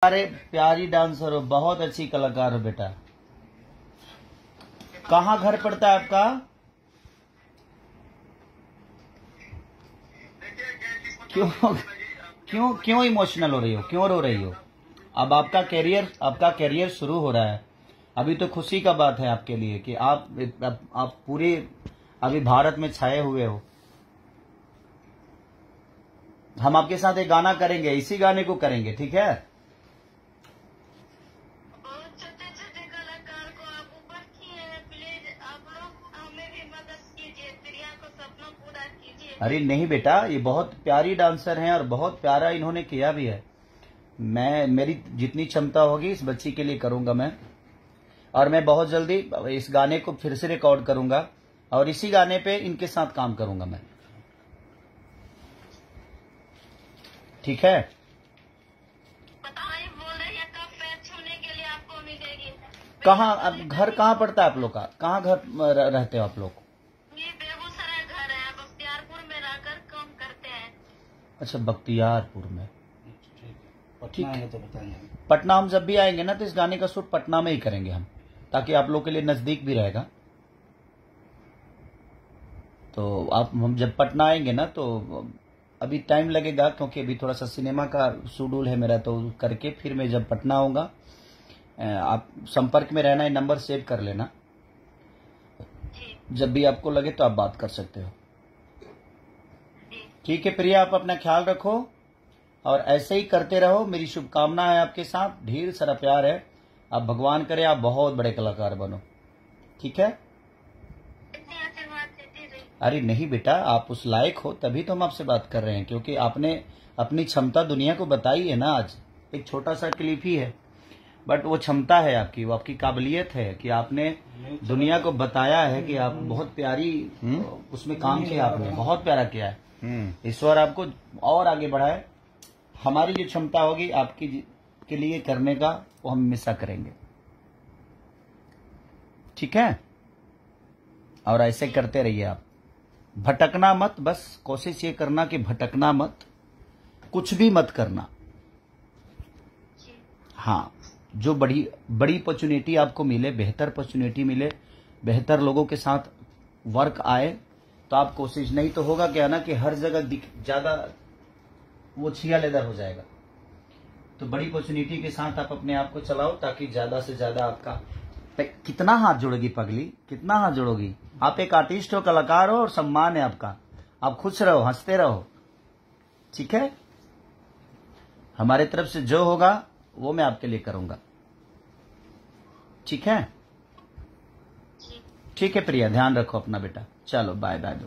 अरे प्यारी डांसर हो, बहुत अच्छी कलाकार हो बेटा। कहाँ घर पड़ता है आपका? क्यों क्यों क्यों इमोशनल हो रही हो, क्यों रो रही हो? अब आपका कैरियर शुरू हो रहा है। अभी तो खुशी का बात है आपके लिए कि आप पूरे अभी भारत में छाए हुए हो। हम आपके साथ एक गाना करेंगे, इसी गाने को करेंगे, ठीक है? बहुत छोटे छोटे कलाकार को आप ऊपर किए हैं, प्लीज आप लोग हमें भी मदद कीजिए, प्रिया को सपना पूरा कीजिए। अरे नहीं बेटा, ये बहुत प्यारी डांसर हैं और बहुत प्यारा इन्होंने किया भी है। मेरी जितनी क्षमता होगी इस बच्ची के लिए करूंगा मैं, और मैं बहुत जल्दी इस गाने को फिर से रिकॉर्ड करूंगा और इसी गाने पे इनके साथ काम करूंगा मैं, ठीक है? पता नहीं बोल रही है कब पैर छूने के लिए आपको मिलेगी। कहाँ, अब घर कहाँ पड़ता है आप लोग का? कहाँ घर रहते हो आप लोग? ये बेगूसराय घर है, बख्तियारपुर में रहकर काम करते हैं। अच्छा, बख्तियारपुर में, ठीक है तो बताएंगे। पटना हम जब भी आएंगे ना तो इस गाने का शूट पटना में ही करेंगे हम, ताकि आप लोग के लिए नजदीक भी रहेगा। तो हम जब पटना आएंगे ना तो अभी टाइम लगेगा, क्योंकि अभी थोड़ा सा सिनेमा का शेड्यूल है मेरा, तो करके फिर मैं जब पटना आऊंगा, आप संपर्क में रहना, ये नंबर सेव कर लेना। जब भी आपको लगे तो आप बात कर सकते हो, ठीक है प्रिया? आप अपना ख्याल रखो और ऐसे ही करते रहो। मेरी शुभकामना है आपके साथ, ढेर सारा प्यार है। आप भगवान करे आप बहुत बड़े कलाकार बनो, ठीक है? इतनी आशीर्वाद देती रही। अरे नहीं बेटा, आप उस लायक हो तभी तो हम आपसे बात कर रहे हैं, क्योंकि आपने अपनी क्षमता दुनिया को बताई है ना। आज एक छोटा सा क्लिप ही है, बट वो क्षमता है आपकी, वो आपकी काबिलियत है कि आपने दुनिया को बताया है कि आप बहुत प्यारी उसमें काम किया, आपने बहुत प्यारा किया है। ईश्वर आपको और आगे बढ़ाए। हमारी जो क्षमता होगी आपकी के लिए करने का, वो हम हमेशा करेंगे, ठीक है? और ऐसे करते रहिए आप, भटकना मत। बस कोशिश ये करना कि भटकना मत, कुछ भी मत करना। हाँ, जो बड़ी अपॉर्चुनिटी आपको मिले, बेहतर अपॉर्चुनिटी मिले, बेहतर लोगों के साथ वर्क आए, तो आप कोशिश, नहीं तो होगा क्या ना कि हर जगह ज्यादा वो छिया लेदर हो जाएगा। तो बड़ी अपॉर्चुनिटी के साथ आप अपने आप को चलाओ, ताकि ज्यादा से ज्यादा आपका कितना हाथ जोड़ोगी पगली, कितना हाथ जोड़ोगी? आप एक आर्टिस्ट हो, कलाकार हो और सम्मान है आपका। आप खुश रहो, हंसते रहो, ठीक है? हमारे तरफ से जो होगा वो मैं आपके लिए करूंगा, ठीक है? ठीक है प्रिया, ध्यान रखो अपना बेटा। चलो बाय बाय।